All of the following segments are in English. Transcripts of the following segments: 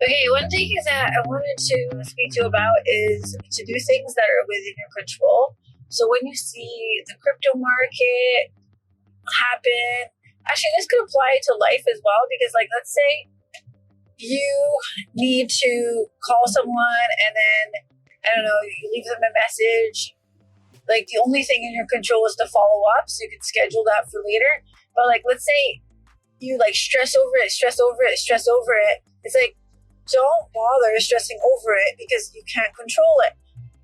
Okay, one thing that I wanted to speak to you about is to do things that are within your control. So when you see the crypto market happen, actually this could apply to life as well, because like let's say you need to call someone and then I don't know, you leave them a message. Like the only thing in your control is to follow up, so you can schedule that for later. But like let's say you like stress over it. It's like don't bother stressing over it because you can't control it.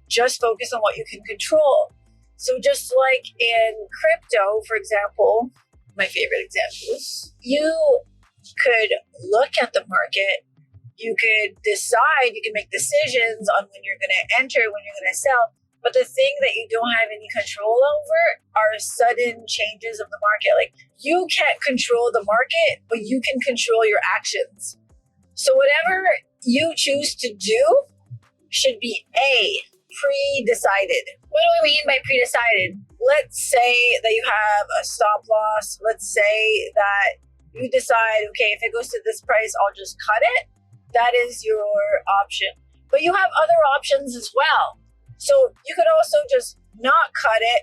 Just focus on what you can control. So just like in crypto, for example, my favorite examples, you could look at the market, you could decide, you can make decisions on when you're going to enter, when you're going to sell. But the thing that you don't have any control over are sudden changes of the market. Like you can't control the market, but you can control your actions. So whatever you choose to do should be pre-decided. What do I mean by pre-decided? Let's say that you have a stop loss. Let's say that you decide, okay, if it goes to this price, I'll just cut it. That is your option. But you have other options as well. So you could also just not cut it.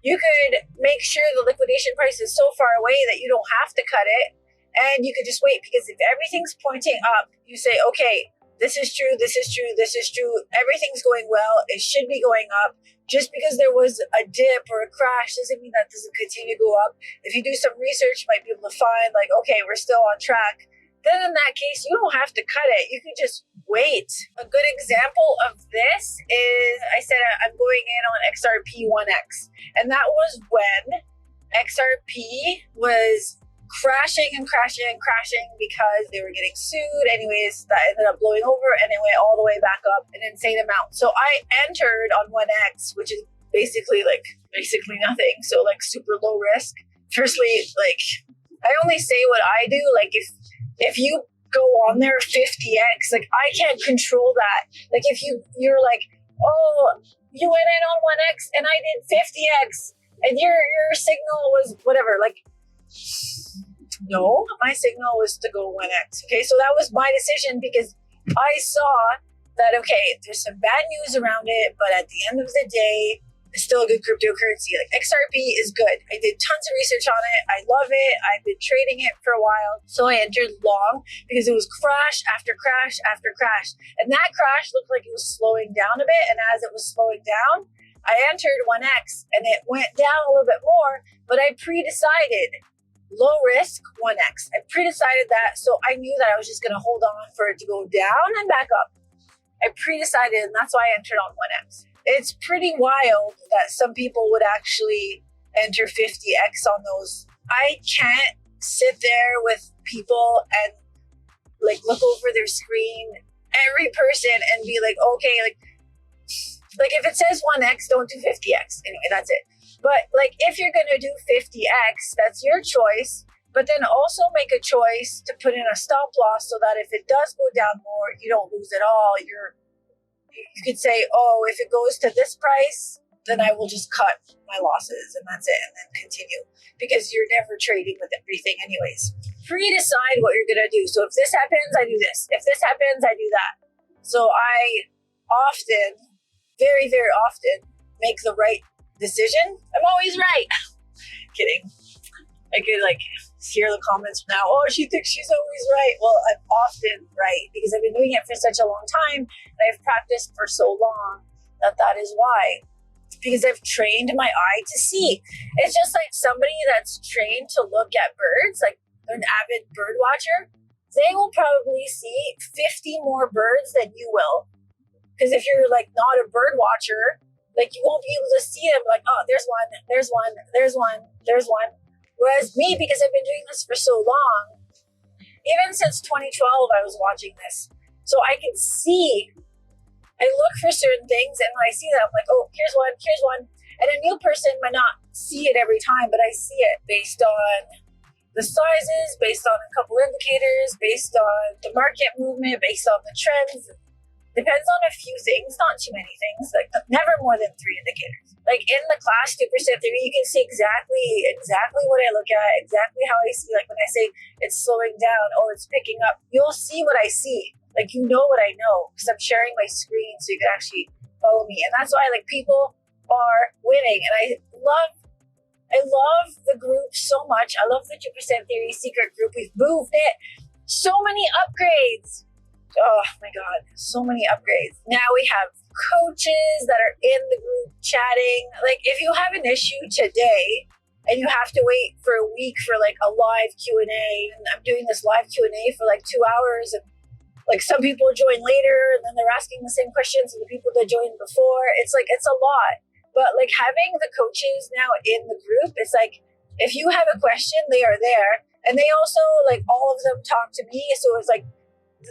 You could make sure the liquidation price is so far away that you don't have to cut it. And you could just wait, because if everything's pointing up, you say, okay, this is true, everything's going well, it should be going up. Just because there was a dip or a crash doesn't mean that doesn't continue to go up. If you do some research, you might be able to find like, okay, we're still on track. Then in that case, you don't have to cut it. You can just wait. A good example of this is I said I'm going in on XRP 1X. And that was when XRP was crashing because they were getting sued. Anyways, that ended up blowing over and it went all the way back up an insane amount. So I entered on 1X, which is basically nothing. So like super low risk. Firstly, like I only say what I do. Like if you go on there 50x, like I can't control that. Like if you're like, oh, you went in on 1x and I did 50x and your signal was whatever, like no, my signal was to go 1x. Okay, so that was my decision because I saw that, okay, there's some bad news around it, but at the end of the day, it's still a good cryptocurrency. Like XRP is good. I did tons of research on it. I love it. I've been trading it for a while. So I entered long because it was crash after crash after crash. And that crash looked like it was slowing down a bit. And as it was slowing down, I entered 1x and it went down a little bit more, but I pre-decided low risk 1x. I pre-decided that. So I knew that I was just going to hold on for it to go down and back up. I pre-decided, and that's why I entered on 1x. It's pretty wild that some people would actually enter 50x on those. I can't sit there with people and like look over their screen, every person, and be like, okay, like if it says 1x, don't do 50x. Anyway, that's it. But like if you're gonna do 50x, that's your choice. But then also make a choice to put in a stop loss so that if it does go down more, you don't lose it all. You could say, oh, if it goes to this price, then I will just cut my losses and that's it, and then continue, because you're never trading with everything anyways. Pre-decide what you're going to do. So if this happens, I do this. If this happens, I do that. So I often, very, very often, make the right decision. I'm always right. Kidding. I could hear the comments now. Oh, she thinks she's always right. Well, I'm often right because I've been doing it for such a long time and I've practiced for so long that is why. Because I've trained my eye to see. It's just like somebody that's trained to look at birds, like they're an avid bird watcher, they will probably see 50 more birds than you will. Because if you're like not a bird watcher, like you won't be able to see them like, oh, there's one. Whereas me, because I've been doing this for so long, even since 2012, I was watching this. So I can see, I look for certain things, and when I see that, I'm like, oh, here's one. And a new person might not see it every time, but I see it based on the sizes, based on a couple indicators, based on the market movement, based on the trends. Depends on a few things, not too many things, like never more than 3 indicators. Like in the class 2% theory, you can see exactly what I look at, exactly how I see. Like when I say it's slowing down or it's picking up, you'll see what I see. Like, you know what I know because I'm sharing my screen so you can actually follow me. And that's why like people are winning. And I love the group so much. I love the 2% Theory secret group. We've moved it. So many upgrades. Oh my God, so many upgrades. Now we have coaches that are in the group chatting. Like, if you have an issue today and you have to wait for a week for like a live Q&A, and I'm doing this live Q&A for like 2 hours, and like some people join later and then they're asking the same questions as the people that joined before. It's like, it's a lot. But like having the coaches now in the group, it's like, if you have a question, they are there. And they also, like, all of them talk to me. So it's like,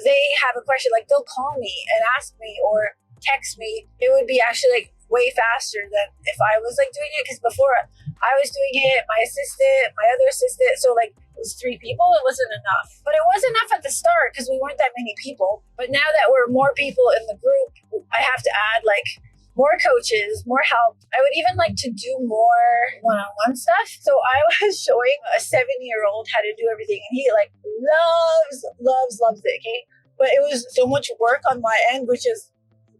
they have a question, like they'll call me and ask me or text me. It would be actually like way faster than if I was like doing it. Because before I was doing it, my assistant, my other assistant. So like it was 3 people. It wasn't enough. But it was enough at the start because we weren't that many people. But now that we're more people in the group, I have to add like more coaches, more help. I would even like to do more one-on-one stuff. So I was showing a 7-year-old how to do everything, and he like loves it, okay? But it was so much work on my end, which is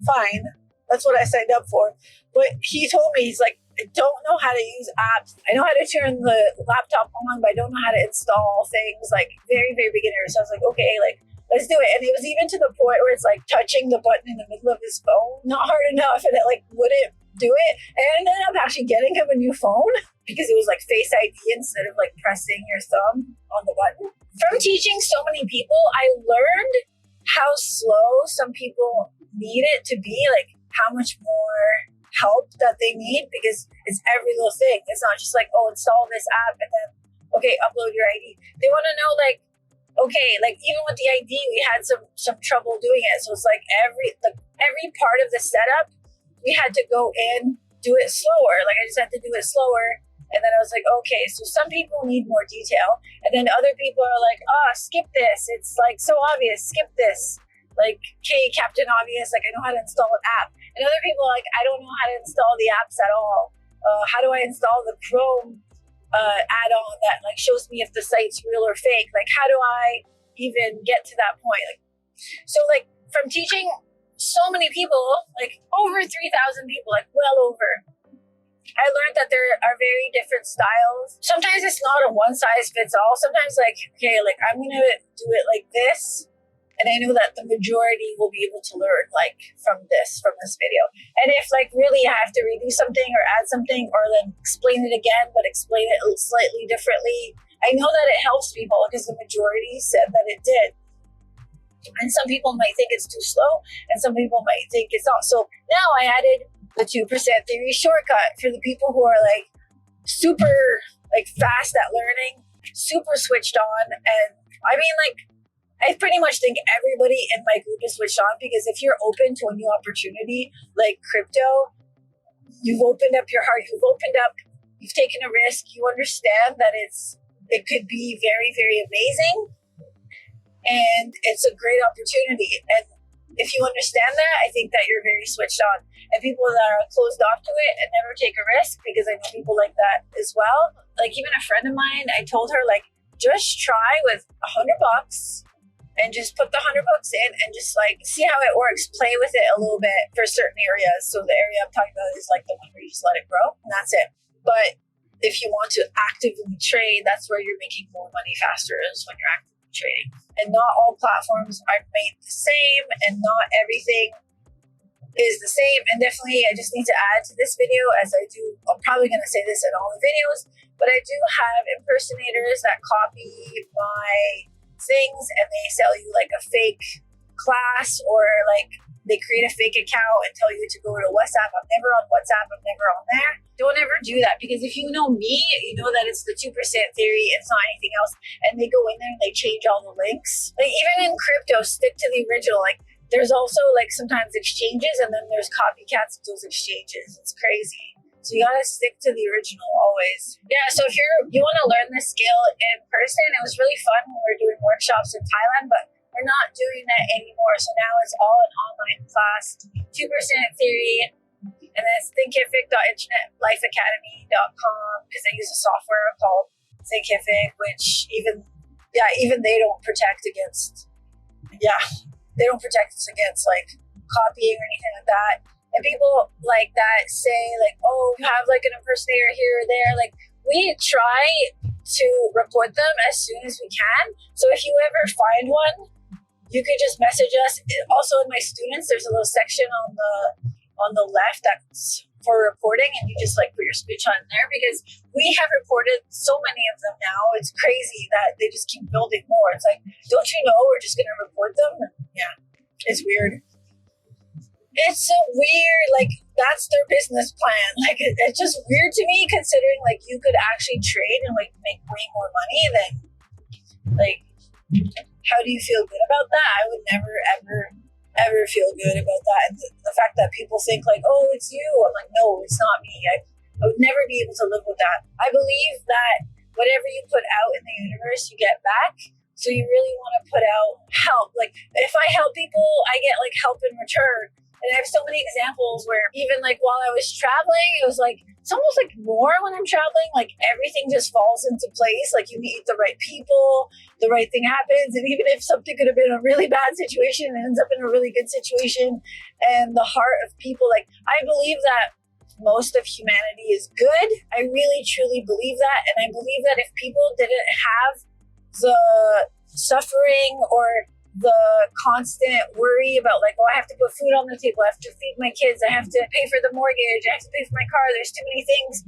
fine. That's what I signed up for. But he told me, he's like, I don't know how to use apps. I know how to turn the laptop on, but I don't know how to install things, like very, very beginner. So I was like, okay, like, let's do it. And it was even to the point where it's like touching the button in the middle of his phone, not hard enough, and it like wouldn't do it. And I ended up actually getting him a new phone because it was like Face ID instead of like pressing your thumb on the button. From teaching so many people, I learned how slow some people need it to be, like how much more help that they need, because it's every little thing. It's not just like, oh, install this app and then, okay, upload your ID. They want to know like, okay, like even with the ID, we had some trouble doing it. So it's like every part of the setup, we had to go in, do it slower. Like I just had to do it slower. And then I was like, okay, so some people need more detail. And then other people are like, skip this. It's like so obvious, skip this. Like, okay, Captain Obvious, like I know how to install an app. And other people are like, I don't know how to install the apps at all. How do I install the Chrome add-on that like shows me if the site's real or fake? Like, how do I even get to that point? Like, so like from teaching so many people, like over 3,000 people, like well over, I learned that there are very different styles. Sometimes it's not a one size fits all. Sometimes like, okay, like I'm gonna do it like this, and I know that the majority will be able to learn like from this video. And if like really I have to redo something or add something or then explain it again, but explain it slightly differently, I know that it helps people because the majority said that it did. And some people might think it's too slow, and some people might think it's not. So now I added the 2% Theory shortcut for the people who are like super like fast at learning, super switched on. And I mean, like, I pretty much think everybody in my group is switched on, because if you're open to a new opportunity like crypto, you've opened up your heart, you've taken a risk, you understand that it could be very, very amazing, and it's a great opportunity. And if you understand that, I think that you're very switched on. And people that are closed off to it and never take a risk, because I know people like that as well. Like even a friend of mine, I told her like, just try with $100 and just put the $100 in and just like see how it works. Play with it a little bit for certain areas. So the area I'm talking about is like the one where you just let it grow, and that's it. But if you want to actively trade, that's where you're making more money faster, is when you're actively trading. And not all platforms are made the same, and not everything is the same. And definitely I just need to add to this video, as I do, I'm probably going to say this in all the videos, but I do have impersonators that copy my things and they sell you like a fake class, or like they create a fake account and tell you to go to WhatsApp. I'm never on WhatsApp, I'm never on there. Don't ever do that, because if you know me, you know that it's the 2% Theory, it's not anything else. And they go in there and they change all the links. Like even in crypto, stick to the original. Like there's also like sometimes exchanges, and then there's copycats of those exchanges. It's crazy. So you gotta stick to the original always. Yeah, so if you want to learn this skill in person, it was really fun when we were doing workshops in Thailand, but we're not doing that anymore. So now it's all an online class, 2% Theory, and then it's thinkific.internetlifeacademy.com, because I use a software called Thinkific, which even they don't protect against, they don't protect us against like copying or anything like that. And people like that say like, oh, you have like an impersonator here or there. Like we try to report them as soon as we can. So if you ever find one, you could just message us. Also in my students, there's a little section on the left that's for reporting, and you just like put your speech on there, because we have reported so many of them now. It's crazy that they just keep building more. It's like, don't you know we're just gonna report them? Yeah, it's weird. It's so weird. Like that's their business plan. Like it's just weird to me, considering like you could actually trade and like make way more money than like. How do you feel good about that? I would never ever feel good about that. And the fact that people think like, oh, it's you. I'm like, no, it's not me. I would never be able to live with that. I believe that whatever you put out in the universe, you get back. So you really want to put out help. Like if I help people, I get like help in return. And I have so many examples where even like while I was traveling, it was like, it's almost like more when I'm traveling, like everything just falls into place. Like you meet the right people, the right thing happens. And even if something could have been a really bad situation, it ends up in a really good situation. And the heart of people, like I believe that most of humanity is good. I really, truly believe that. And I believe that if people didn't have the suffering or the constant worry about like, oh, I have to put food on the table, I have to feed my kids, I have to pay for the mortgage, I have to pay for my car, there's too many things.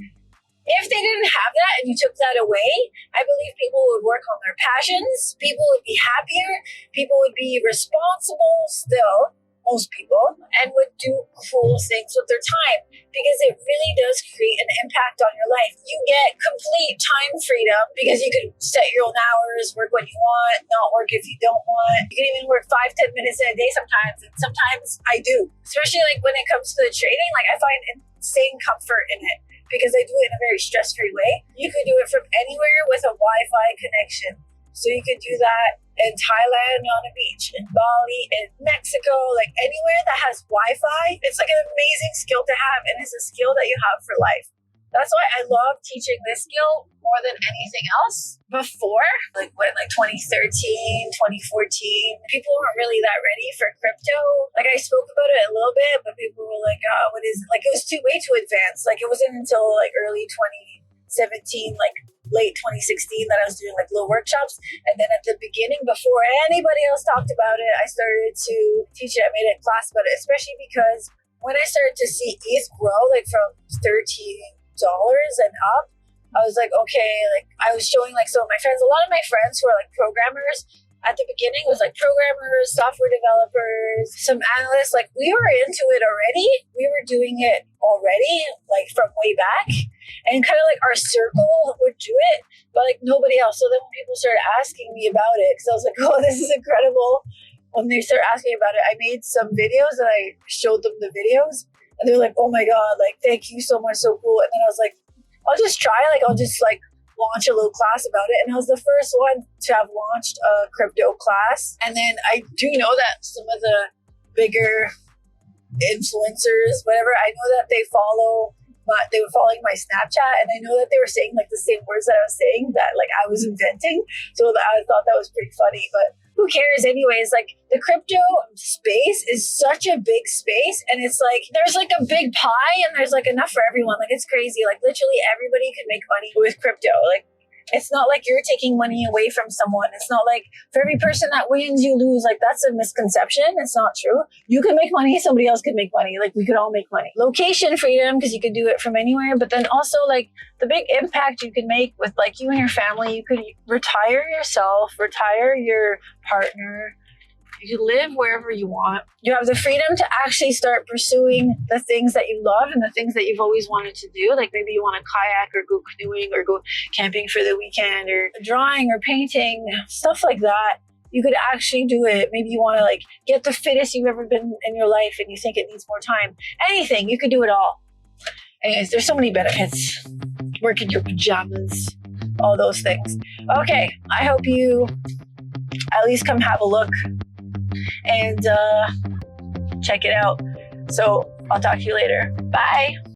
If they didn't have that and you took that away, I believe people would work on their passions, people would be happier, people would be responsible still, most people, and would do cool things with their time, because it really does create an impact on your life. You get complete time freedom because you can set your own hours, work when you want, not work if you don't want. You can even work 5-10 minutes in a day sometimes, and sometimes I do. Especially like when it comes to the trading, like I find insane comfort in it because I do it in a very stress-free way. You can do it from anywhere with a Wi-Fi connection. So you could do that in Thailand, on a beach, in Bali, in Mexico, like anywhere that has Wi-Fi. It's like an amazing skill to have, and it's a skill that you have for life. That's why I love teaching this skill more than anything else. Before, like when 2013, 2014, people weren't really that ready for crypto. Like I spoke about it a little bit, but people were like, oh, what is it? Like it was way too advanced. Like it wasn't until like early 2017, like late 2016 that I was doing like little workshops. And then at the beginning, before anybody else talked about it, I started to teach it. I made a class about it, especially because when I started to see ETH grow like from $13 and up, I was like, okay, like I was showing like some of my friends, a lot of my friends who are like programmers at the beginning was like programmers, software developers, some analysts, like we were into it already. We were doing it already, like from way back. And kind of like our circle would do it, but like nobody else. So then when people started asking me about it, because I was like, oh, this is incredible. When they started asking about it, I made some videos and I showed them the videos. And they're like, oh my God, like, thank you so much, so cool. And then I was like, I'll just try, like, I'll just like launch a little class about it. And I was the first one to have launched a crypto class. And then I do know that some of the bigger influencers, whatever, I know that they were following my Snapchat, and I know that they were saying like the same words that I was saying that like I was inventing. So I thought that was pretty funny, but who cares anyways? Like the crypto space is such a big space, and it's like there's like a big pie and there's like enough for everyone. Like it's crazy. Like literally everybody can make money with crypto. Like it's not like you're taking money away from someone. It's not like for every person that wins, you lose. Like that's a misconception. It's not true. You can make money. Somebody else could make money. Like we could all make money. Location freedom, because you could do it from anywhere. But then also like the big impact you can make with like you and your family. You could retire yourself, retire your partner. You can live wherever you want. You have the freedom to actually start pursuing the things that you love and the things that you've always wanted to do. Like maybe you want to kayak or go canoeing or go camping for the weekend or drawing or painting, stuff like that. You could actually do it. Maybe you want to like get the fittest you've ever been in your life and you think it needs more time. Anything, you could do it all. Anyways, there's so many benefits. Work in your pajamas, all those things. Okay, I hope you at least come have a look and check it out. So I'll talk to you later. Bye.